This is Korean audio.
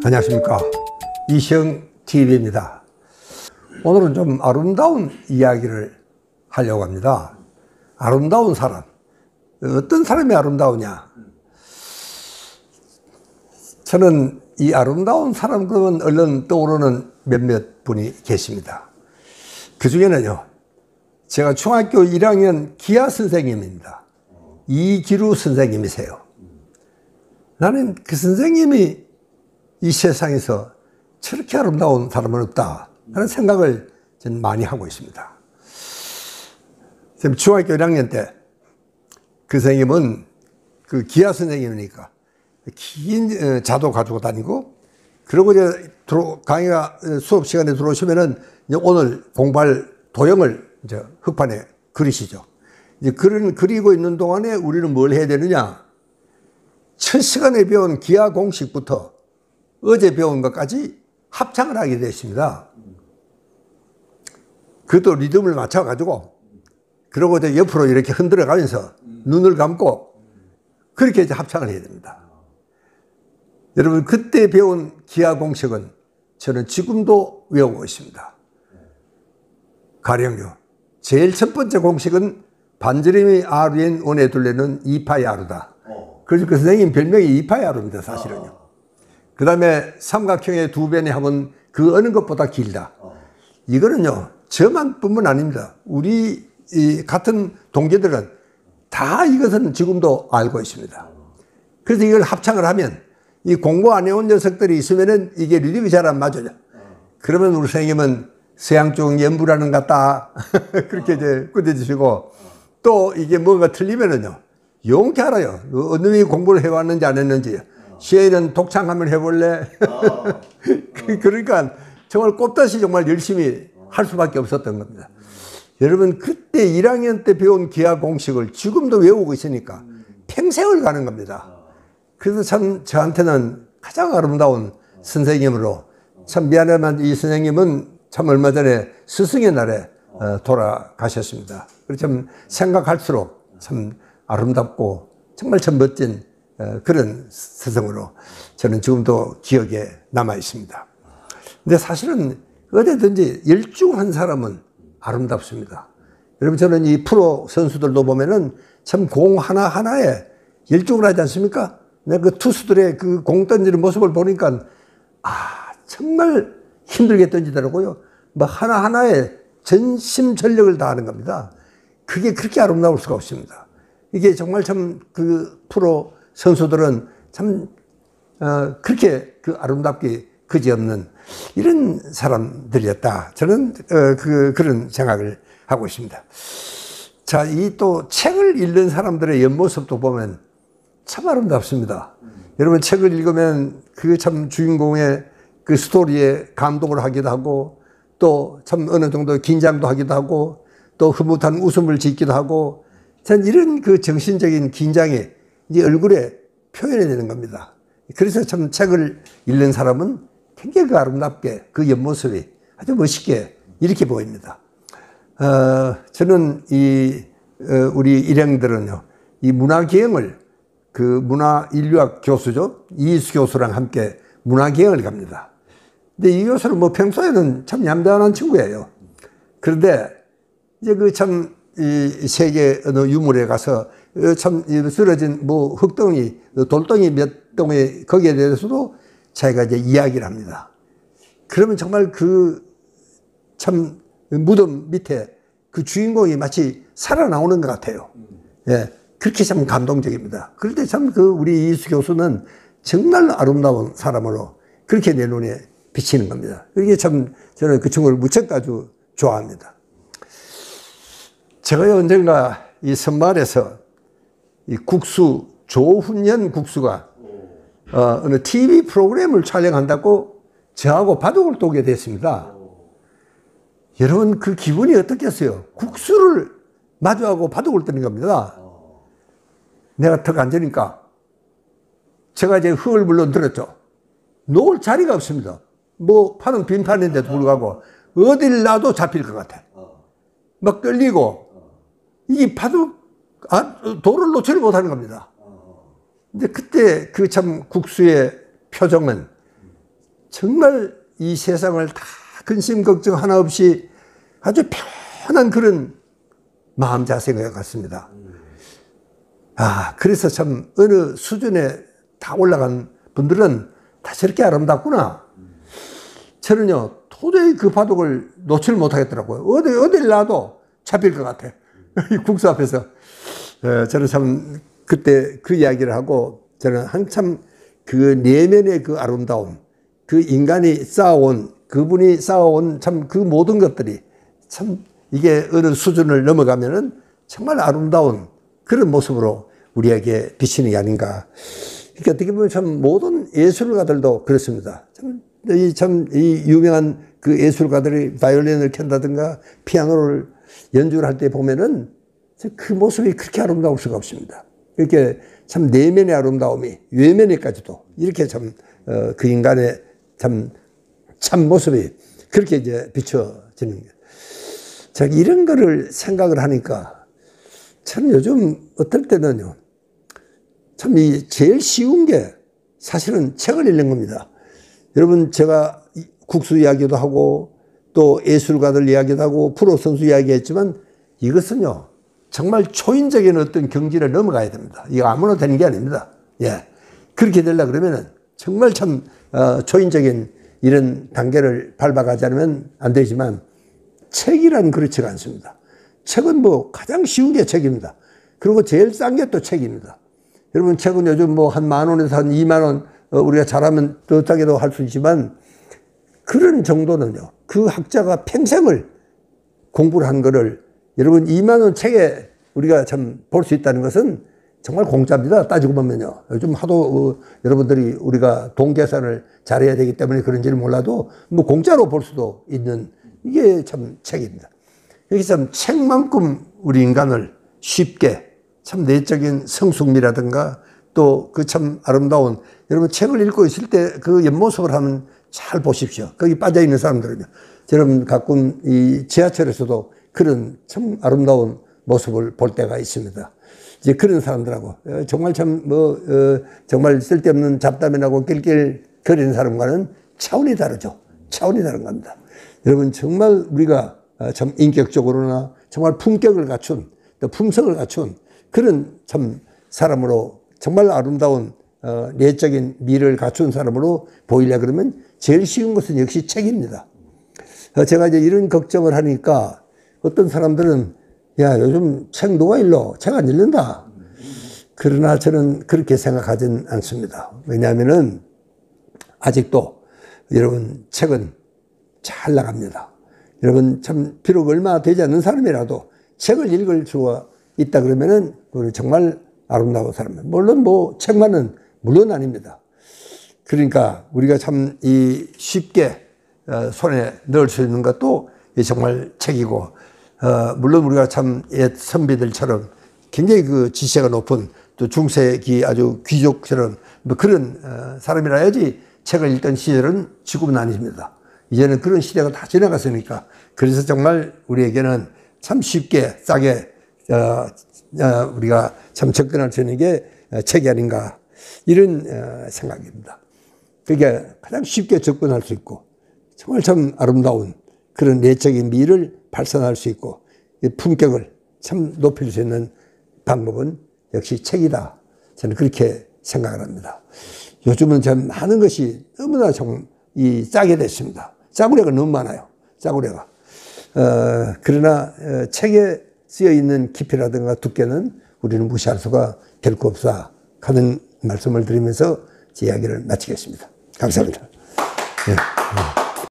안녕하십니까, 이시영TV입니다. 오늘은 좀 아름다운 이야기를 하려고 합니다. 아름다운 사람, 어떤 사람이 아름다우냐? 저는 이 아름다운 사람 그러면 얼른 떠오르는 몇몇 분이 계십니다. 그 중에는요, 제가 중학교 1학년 기하 선생님입니다. 이기루 선생님이세요. 나는 그 선생님이 이 세상에서 저렇게 아름다운 사람은 없다 하는 생각을 저는 많이 하고 있습니다. 중학교 1학년 때 그 선생님은 그 기하 선생님이니까 긴 자도 가지고 다니고, 그러고 이제 강의가 수업 시간에 들어오시면은 이제 오늘 공부할 도형을 이제 흑판에 그리시죠. 이제 그리고 있는 동안에 우리는 뭘 해야 되느냐? 첫 시간에 배운 기하 공식부터 어제 배운 것까지 합창을 하게 됐습니다. 그것도 리듬을 맞춰가지고, 그러고 이제 옆으로 이렇게 흔들어 가면서 눈을 감고 그렇게 이제 합창을 해야 됩니다. 여러분, 그때 배운 기하 공식은 저는 지금도 외우고 있습니다. 가령요, 제일 첫 번째 공식은 반지름이 R인 원의 둘레는 2파이 R다. 그래서 그 선생님 별명이 2파이 R입니다, 사실은요. 그 다음에 삼각형의 두 변의 합은 그 어느 것보다 길다. 이거는요, 저만 뿐만 아닙니다. 우리 같은 동기들은 다 이것은 지금도 알고 있습니다. 그래서 이걸 합창을 하면 이 공부 안 해온 녀석들이 있으면은 이게 리듬이 잘 안 맞아요. 그러면 우리 선생님은 서양 쪽 연부라는 것 같다. 그렇게 이제 꾸짖으시고, 또 이게 뭔가 틀리면은요, 용케 알아요. 어느 놈이 공부를 해왔는지 안 했는지. 시에는 독창 한번 해볼래? 그러니까 정말 꼽다시 정말 열심히 할 수밖에 없었던 겁니다. 여러분, 그때 1학년 때 배운 기하 공식을 지금도 외우고 있으니까 평생을 가는 겁니다. 그래서 참 저한테는 가장 아름다운 선생님으로, 참 미안하지만 이 선생님은 참 얼마 전에 스승의 날에 돌아가셨습니다. 그래서 참 생각할수록 참 아름답고 정말 참 멋진 그런 스승으로 저는 지금도 기억에 남아 있습니다. 근데 사실은 어디든지 열중한 사람은 아름답습니다. 여러분, 저는 이 프로 선수들도 보면은 참 공 하나하나에 열중을 하지 않습니까? 내가 그 투수들의 그 공 던지는 모습을 보니까, 정말 힘들게 던지더라고요. 뭐 하나하나에 전심전력을 다하는 겁니다. 그게 그렇게 아름다울 수가 없습니다. 이게 정말 참 그 프로 선수들은 참 그렇게 그 아름답게 그지없는 이런 사람들이었다. 저는 그런 생각을 하고 있습니다. 자, 이 또 책을 읽는 사람들의 옆모습도 보면 참 아름답습니다. 여러분, 책을 읽으면 그 참 주인공의 그 스토리에 감동을 하기도 하고, 또 참 어느 정도 긴장도 하기도 하고, 또 흐뭇한 웃음을 짓기도 하고, 전 이런 그 정신적인 긴장이 이제 얼굴에 표현이 되는 겁니다. 그래서 참 책을 읽는 사람은 굉장히 그 아름답게 그 옆모습이 아주 멋있게 이렇게 보입니다. 저는 우리 일행들은요, 이 문화기행을 그 문화인류학 교수죠, 이희수 교수랑 함께 문화기행을 갑니다. 근데 이 교수는 뭐 평소에는 참 얌전한 친구예요. 그런데 이제 그 참 이 세계 어느 유물에 가서 참 쓰러진 뭐 흙덩이, 돌덩이 몇 동에 거기에 대해서도 자기가 이제 이야기를 합니다. 그러면 정말 그 참 무덤 밑에 그 주인공이 마치 살아나오는 것 같아요. 예, 그렇게 참 감동적입니다. 그런데 참 그 우리 이수 교수는 정말 아름다운 사람으로 그렇게 내 눈에 비치는 겁니다. 이게 참 저는 그 친구를 무척 아주 좋아합니다. 제가 언젠가 이 선마을에서 이 국수, 조훈현 국수가 어느 TV 프로그램을 촬영한다고 저하고 바둑을 두게 됐습니다. 여러분, 그 기분이 어떻겠어요? 국수를 마주하고 바둑을 뜨는 겁니다. 내가 턱 앉으니까 제가 이제 흙을 물러들었죠. 놓을 자리가 없습니다. 뭐 판은 빈판인데도 불구하고 어딜 놔도 잡힐 것 같아. 막 끌리고, 이게 바둑 돌을 놓지를 못하는 겁니다. 근데 그때 그 참 국수의 표정은 정말 이 세상을 다 근심 걱정 하나 없이 아주 편한 그런 마음 자세인 것 같습니다. 그래서 참 어느 수준에 다 올라간 분들은 다 저렇게 아름답구나. 저는요, 도저히 그 바둑을 놓칠 못하겠더라고요. 어딜 놔도 잡힐 것 같아. 이 국수 앞에서. 저는 참 그때 그 이야기를 하고, 저는 한참 그 내면의 그 아름다움, 그 인간이 쌓아온, 그분이 쌓아온 참 그 모든 것들이 참 이게 어느 수준을 넘어가면은 정말 아름다운 그런 모습으로 우리에게 비치는 게 아닌가. 그러니까 어떻게 보면 참 모든 예술가들도 그렇습니다. 이 유명한 그 예술가들이 바이올린을 켠다든가 피아노를 연주를 할 때 보면은 그 모습이 그렇게 아름다울 수가 없습니다. 이렇게 참 내면의 아름다움이 외면에까지도 이렇게 참 그 인간의 참 모습이 그렇게 이제 비춰지는 거예요. 자, 이런 거를 생각을 하니까 참 요즘 어떨 때는요, 참 이 제일 쉬운 게 사실은 책을 읽는 겁니다. 여러분, 제가 국수 이야기도 하고 또 예술가들 이야기도 하고 프로 선수 이야기했지만 이것은요, 정말 초인적인 어떤 경지를 넘어가야 됩니다. 이거 아무나 되는 게 아닙니다. 예. 그렇게 되려고 그러면은 정말 참 초인적인 이런 단계를 밟아가지 않으면 안 되지만 책이란 그렇지가 않습니다. 책은 뭐 가장 쉬운 게 책입니다. 그리고 제일 싼 게 또 책입니다. 여러분, 책은 요즘 뭐 한 10,000원에서 한 20,000원 우리가 잘하면 더 싸게도 할 수 있지만 그런 정도는요, 그 학자가 평생을 공부를 한 거를 여러분 20,000원 책에 우리가 참 볼 수 있다는 것은 정말 공짜입니다. 따지고 보면요. 요즘 하도 여러분들이 우리가 돈 계산을 잘해야 되기 때문에 그런지는 몰라도 뭐 공짜로 볼 수도 있는 이게 참 책입니다. 여기 참 책만큼 우리 인간을 쉽게 참 내적인 성숙미라든가 또 그 참 아름다운, 여러분 책을 읽고 있을 때 그 옆모습을 한번 잘 보십시오. 거기 빠져 있는 사람들은요. 여러분 가끔 이 지하철에서도 그런 참 아름다운 모습을 볼 때가 있습니다. 이제 그런 사람들하고 정말 참 정말 쓸데없는 잡담이라고 낄낄거리는 사람과는 차원이 다르죠. 차원이 다른 겁니다. 여러분 정말 우리가 참 인격적으로나 정말 품격을 갖춘 또 품성을 갖춘 그런 참 사람으로 정말 아름다운 내적인 미를 갖춘 사람으로 보이려 그러면 제일 쉬운 것은 역시 책입니다. 제가 이제 이런 걱정을 하니까 어떤 사람들은 야, 요즘 책 누가 읽어? 책 안 읽는다. 그러나 저는 그렇게 생각하진 않습니다. 왜냐하면은 아직도 여러분 책은 잘 나갑니다. 여러분 참 비록 얼마 되지 않는 사람이라도 책을 읽을 수가 있다 그러면은 정말 아름다운 사람. 물론 뭐 책만은 물론 아닙니다. 그러니까 우리가 참 이 쉽게 손에 넣을 수 있는 것도 정말 책이고, 물론 우리가 참 옛 선비들처럼 굉장히 그 지세가 높은 또 중세기 아주 귀족처럼 뭐 그런 사람이라야지 책을 읽던 시절은 지금은 아닙니다. 이제는 그런 시대가 다 지나갔으니까. 그래서 정말 우리에게는 참 쉽게 싸게 우리가 참 접근할 수 있는 게 책이 아닌가, 이런 생각입니다. 그게 가장 쉽게 접근할 수 있고 정말 참 아름다운 그런 내적인 미를 발산할 수 있고 품격을 참 높일 수 있는 방법은 역시 책이다. 저는 그렇게 생각을 합니다. 요즘은 참 하는 것이 너무나 좀 싸게 됐습니다. 싸구려가 너무 많아요. 싸구려가. 그러나 책에 쓰여 있는 깊이라든가 두께는 우리는 무시할 수가 결코 없다 하는 말씀을 드리면서 제 이야기를 마치겠습니다. 감사합니다. 네.